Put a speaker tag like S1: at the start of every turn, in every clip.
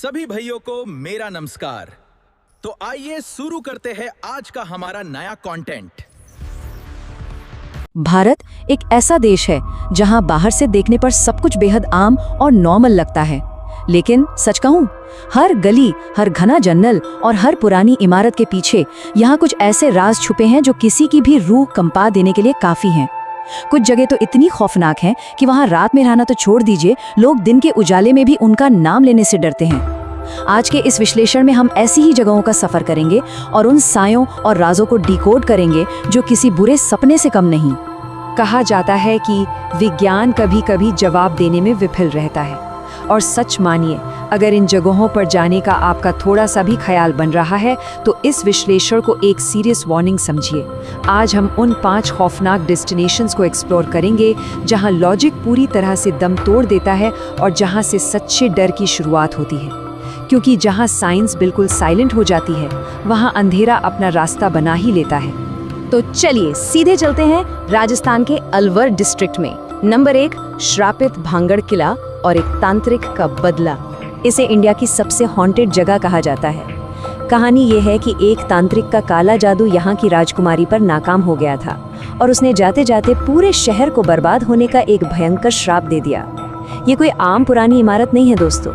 S1: सभी भाइयों को मेरा नमस्कार। तो आइए शुरू करते हैं आज का हमारा नया कंटेंट।
S2: भारत एक ऐसा देश है जहां बाहर से देखने पर सब कुछ बेहद आम और नॉर्मल लगता है, लेकिन सच कहूं, हर गली, हर घना जंगल और हर पुरानी इमारत के पीछे यहाँ कुछ ऐसे राज छुपे हैं जो किसी की भी रूह कंपा देने के लिए काफी हैं। कुछ जगह तो इतनी खौफनाक हैं कि वहाँ रात में रहना तो छोड़ दीजिए, लोग दिन के उजाले में भी उनका नाम लेने से डरते हैं। आज के इस विश्लेषण में हम ऐसी ही जगहों का सफर करेंगे और उन सायों और राजों को डिकोड करेंगे जो किसी बुरे सपने से कम नहीं। कहा जाता है कि विज्ञान कभी कभी जवाब देने में विफल रहता है, और सच मानिए, अगर इन जगहों पर जाने का आपका थोड़ा सा भी ख्याल बन रहा है तो इस विश्लेषण को एक सीरियस वार्निंग समझिए। आज हम उन 5 खौफनाक डेस्टिनेशंस को एक्सप्लोर करेंगे जहां लॉजिक पूरी तरह से दम तोड़ देता है और जहां से सच्चे डर की शुरुआत होती है। क्योंकि जहां साइंस बिल्कुल साइलेंट हो जाती है, वहां अंधेरा अपना रास्ता बना ही लेता है। तो चलिए सीधे चलते हैं राजस्थान के अलवर डिस्ट्रिक्ट में। नंबर 1, श्रापित भांगड़ किला और एक तांत्रिक का बदला। इसे इंडिया की सबसे हॉन्टेड जगह कहा जाता है। कहानी ये है कि एक तांत्रिक का काला जादू यहाँ की राजकुमारी पर नाकाम हो गया था और उसने जाते जाते पूरे शहर को बर्बाद होने का एक भयंकर श्राप दे दिया। ये कोई आम पुरानी इमारत नहीं है दोस्तों।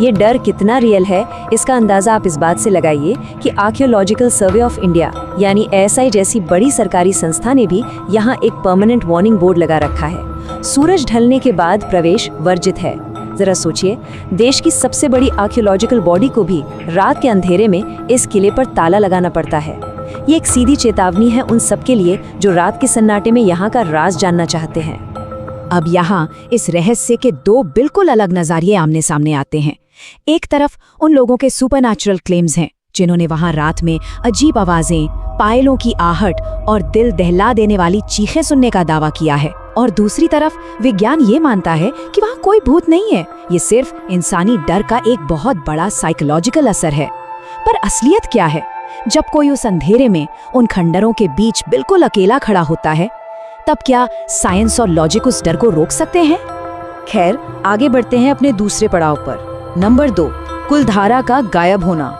S2: ये डर कितना रियल है इसका अंदाजा आप इस बात से लगाइए कि आर्कियोलॉजिकल सर्वे ऑफ इंडिया यानी ASI जैसी बड़ी सरकारी संस्था ने भी यहाँ एक परमानेंट वार्निंग बोर्ड लगा रखा है। सूरज ढलने के बाद प्रवेश वर्जित है। जरा सोचिए, देश की सबसे बड़ी आर्कियोलॉजिकल बॉडी को भी रात के अंधेरे में इस किले पर ताला लगाना पड़ता है। ये एक सीधी चेतावनी है उन सबके लिए जो रात के सन्नाटे में यहाँ का राज जानना चाहते हैं। अब यहाँ इस रहस्य के 2 बिल्कुल अलग नजरिए आमने सामने आते हैं। एक तरफ उन लोगों के सुपरनैचुरल क्लेम्स हैं जिन्होंने वहां रात में अजीब आवाजें, पायलों की आहट और दिल दहला देने वाली चीखें सुनने का दावा किया है, और दूसरी तरफ विज्ञान ये मानता है कि वहां कोई भूत नहीं है, ये सिर्फ इंसानी डर का एक बहुत बड़ा साइकोलॉजिकल असर है। पर असलियत क्या है? जब कोई उस अंधेरे में उन खंडरों के बीच बिल्कुल अकेला खड़ा होता है, तब क्या साइंस और लॉजिक उस डर को रोक सकते हैं? खैर, आगे बढ़ते हैं अपने दूसरे पड़ाव पर। नंबर 2, कुलधारा का गायब होना।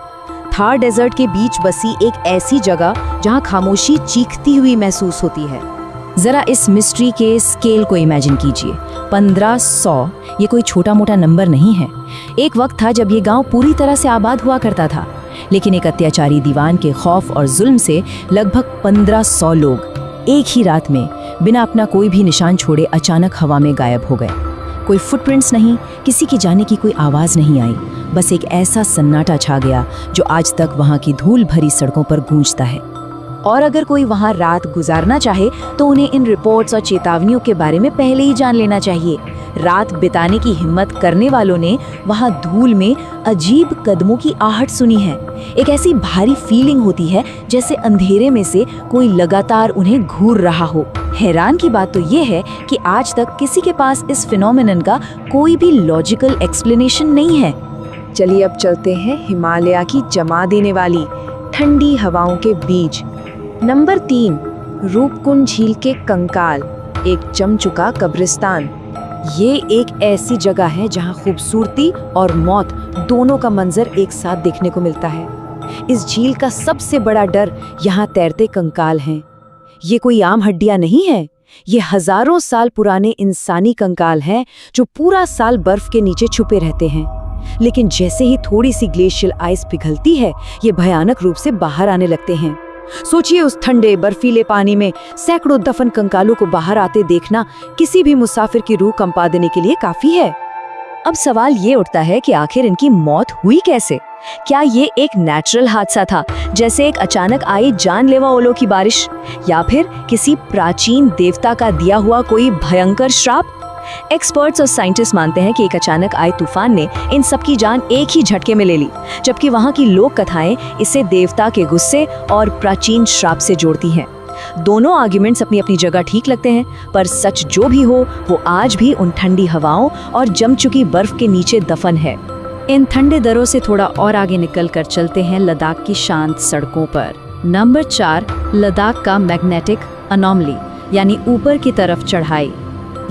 S2: थार डेजर्ट के बीच बसी एक ऐसी जगह जहां खामोशी चीखती हुई महसूस होती है। जरा इस मिस्ट्री के स्केल को इमेजिन कीजिए। 1500 ये कोई छोटा मोटा नंबर नहीं है। एक वक्त था जब ये गांव पूरी तरह से आबाद हुआ करता था, लेकिन एक अत्याचारी दीवान के खौफ और जुल्म से लगभग 1500 लोग एक ही रात में बिना अपना कोई भी निशान छोड़े अचानक हवा में गायब हो गए। कोई फुटप्रिंट्स नहीं, किसी के जाने की कोई आवाज नहीं आई, बस एक ऐसा सन्नाटा छा गया जो आज तक वहां की धूल भरी सड़कों पर गूंजता है। और अगर कोई वहां रात गुजारना चाहे तो उन्हें इन रिपोर्ट्स और चेतावनियों के बारे में पहले ही जान लेना चाहिए। रात बिताने की हिम्मत करने वालों ने वहां धूल में अजीब कदमों की आहट सुनी है। एक ऐसी भारी फीलिंग होती है जैसे अंधेरे में से कोई लगातार उन्हें घूर रहा हो। हैरान की बात तो ये है कि आज तक किसी के पास इस फिनोमेनन का कोई भी लॉजिकल एक्सप्लेनेशन नहीं है। चलिए अब चलते हैं हिमालय की जमा देने वाली ठंडी हवाओं के बीच। नंबर 3, रूपकुंड झील के कंकाल, एक जम चुका कब्रिस्तान। ये एक ऐसी जगह है जहां खूबसूरती और मौत दोनों का मंजर एक साथ देखने को मिलता है। इस झील का सबसे बड़ा डर यहाँ तैरते कंकाल हैं। ये कोई आम हड्डियां नहीं है, ये हजारों साल पुराने इंसानी कंकाल हैं जो पूरा साल बर्फ के नीचे छुपे रहते हैं। लेकिन जैसे ही थोड़ी सी ग्लेशियल आइस पिघलती है, ये भयानक रूप से बाहर आने लगते हैं। सोचिए, उस ठंडे बर्फीले पानी में सैकड़ों दफन कंकालों को बाहर आते देखना किसी भी मुसाफिर की रूह कंपा देने के लिए काफी है। अब सवाल ये उठता है कि आखिर इनकी मौत हुई कैसे? क्या ये एक नेचुरल हादसा था, जैसे एक अचानक आई जानलेवा ओलों की बारिश, या फिर किसी प्राचीन देवता का दिया हुआ कोई भयंकर श्राप? एक्सपर्ट्स और साइंटिस्ट मानते हैं कि एक अचानक आए तूफान ने इन सब की जान एक ही झटके में ले ली, जबकि वहाँ की लोक कथाएं इसे देवता के गुस्से और प्राचीन श्राप से जोड़ती हैं। दोनों आर्ग्यूमेंट्स अपनी अपनी जगह ठीक लगते हैं, पर सच जो भी हो, वो आज भी उन ठंडी हवाओं और जम चुकी बर्फ के नीचे दफन है। इन ठंडे दरों से थोड़ा और आगे निकल कर चलते हैं लद्दाख की शांत सड़कों पर। नंबर 4, लद्दाख का मैग्नेटिक अनोमली यानी ऊपर की तरफ चढ़ाई।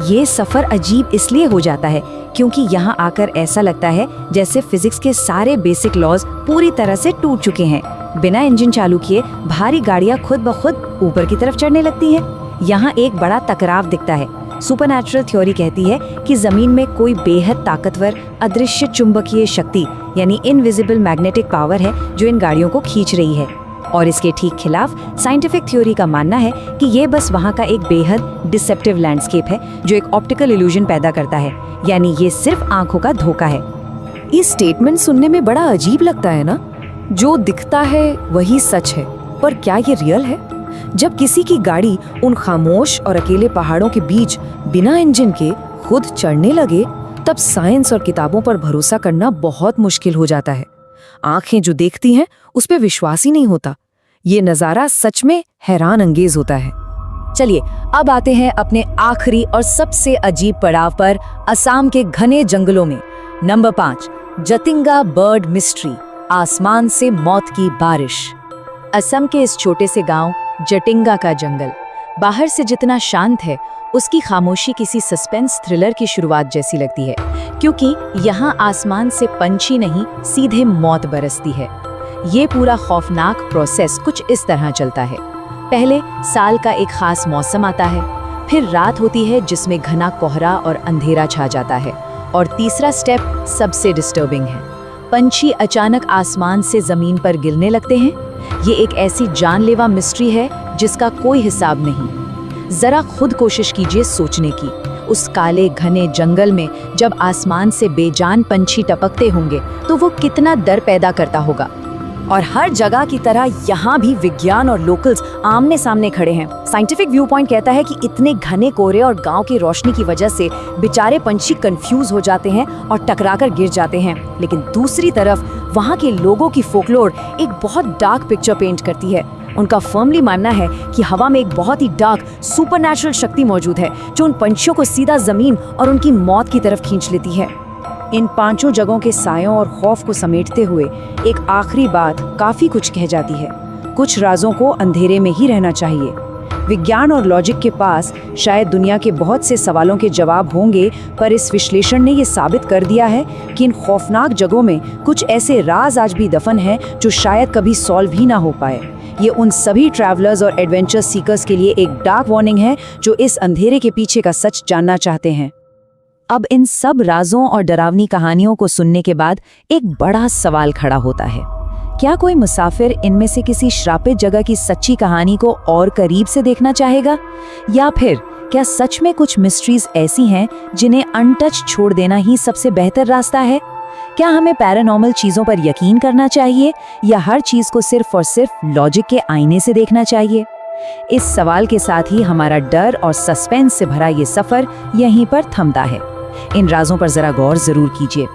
S2: ये सफर अजीब इसलिए हो जाता है क्योंकि यहाँ आकर ऐसा लगता है जैसे फिजिक्स के सारे बेसिक लॉज पूरी तरह से टूट चुके हैं। बिना इंजन चालू किए भारी गाड़ियाँ खुद ब खुद ऊपर की तरफ चढ़ने लगती हैं। यहाँ एक बड़ा टकराव दिखता है। सुपरनैचुरल थ्योरी कहती है कि जमीन में कोई बेहद ताकतवर अदृश्य चुंबकीय शक्ति यानी इनविजिबल मैग्नेटिक पावर है जो इन गाड़ियों को खींच रही है। और इसके ठीक खिलाफ साइंटिफिक थ्योरी का मानना है कि ये बस वहाँ का एक बेहद डिसेप्टिव लैंडस्केप है जो एक ऑप्टिकल इल्यूजन पैदा करता है, यानी ये सिर्फ आंखों का धोखा है। ये स्टेटमेंट सुनने में बड़ा अजीब लगता है ना, जो दिखता है वही सच है, पर क्या ये रियल है? जब किसी की गाड़ी उन खामोश और अकेले पहाड़ों के बीच बिना इंजन के खुद चढ़ने लगे, तब साइंस और किताबों पर भरोसा करना बहुत मुश्किल हो जाता है। आंखें जो देखती हैं उस पे विश्वास ही नहीं होता। ये नजारा सच में हैरान अंगेज होता है। चलिए अब आते हैं अपने आखिरी और सबसे अजीब पड़ाव पर, असम के घने जंगलों में। नंबर 5, जतिंगा बर्ड मिस्ट्री, आसमान से मौत की बारिश। असम के इस छोटे से गांव जटिंगा का जंगल बाहर से जितना शांत है, उसकी खामोशी किसी सस्पेंस थ्रिलर की शुरुआत जैसी लगती है, क्योंकि यहाँ आसमान से पंछी नहीं सीधे मौत बरसती है। ये पूरा खौफनाक प्रोसेस कुछ इस तरह चलता है। पहले साल का एक खास मौसम आता है, फिर रात होती है जिसमें घना कोहरा और अंधेरा छा जाता है, और तीसरा स्टेप सबसे डिस्टर्बिंग है। पंछी अचानक आसमान से जमीन पर गिरने लगते हैं। ये एक ऐसी जानलेवा मिस्ट्री है जिसका कोई हिसाब नहीं। जरा खुद कोशिश कीजिए सोचने की, उस काले घने जंगल में जब आसमान से बेजान पंछी टपकते होंगे तो वो कितना डर पैदा करता होगा। और हर जगह की तरह यहाँ भी विज्ञान और लोकल्स आमने सामने खड़े हैं। साइंटिफिक व्यू पॉइंट कहता है कि इतने घने कोहरे और गांव की रोशनी की वजह से बेचारे पंछी कंफ्यूज हो जाते हैं और टकराकर गिर जाते हैं। लेकिन दूसरी तरफ वहाँ के लोगों की फोकलोर एक बहुत डार्क पिक्चर पेंट करती है। उनका फर्मली मानना है कि हवा में एक बहुत ही डार्क सुपरनैचुरल शक्ति मौजूद है जो उन पंछियों को सीधा जमीन और उनकी मौत की तरफ खींच लेती है। इन पांचों जगहों के सायों और खौफ को समेटते हुए एक आखिरी बात काफी कुछ कह जाती है। कुछ राजों को अंधेरे में ही रहना चाहिए। विज्ञान और लॉजिक के पास शायद दुनिया के बहुत से सवालों के जवाब होंगे, पर इस विश्लेषण ने ये साबित कर दिया है कि इन खौफनाक जगहों में कुछ ऐसे राज आज भी दफन हैं जो शायद कभी सॉल्व ही ना हो पाए। ये उन सभी ट्रैवलर्स और एडवेंचर सीकर्स के लिए एक डार्क वार्निंग है जो इस अंधेरे के पीछे का सच जानना चाहते हैं। अब इन सब राजों और डरावनी कहानियों को सुनने के बाद एक बड़ा सवाल खड़ा होता है। क्या कोई मुसाफिर इनमें से किसी श्रापित जगह की सच्ची कहानी को और करीब से देखना चाहेगा, या फिर क्या सच में कुछ मिस्ट्रीज ऐसी हैं जिन्हें अनटच छोड़ देना ही सबसे बेहतर रास्ता है? क्या हमें पैरानॉर्मल चीजों पर यकीन करना चाहिए या हर चीज को सिर्फ और सिर्फ लॉजिक के आईने से देखना चाहिए? इस सवाल के साथ ही हमारा डर और सस्पेंस से भरा ये सफर यहीं पर थमता है। इन राजों पर जरा गौर जरूर कीजिए।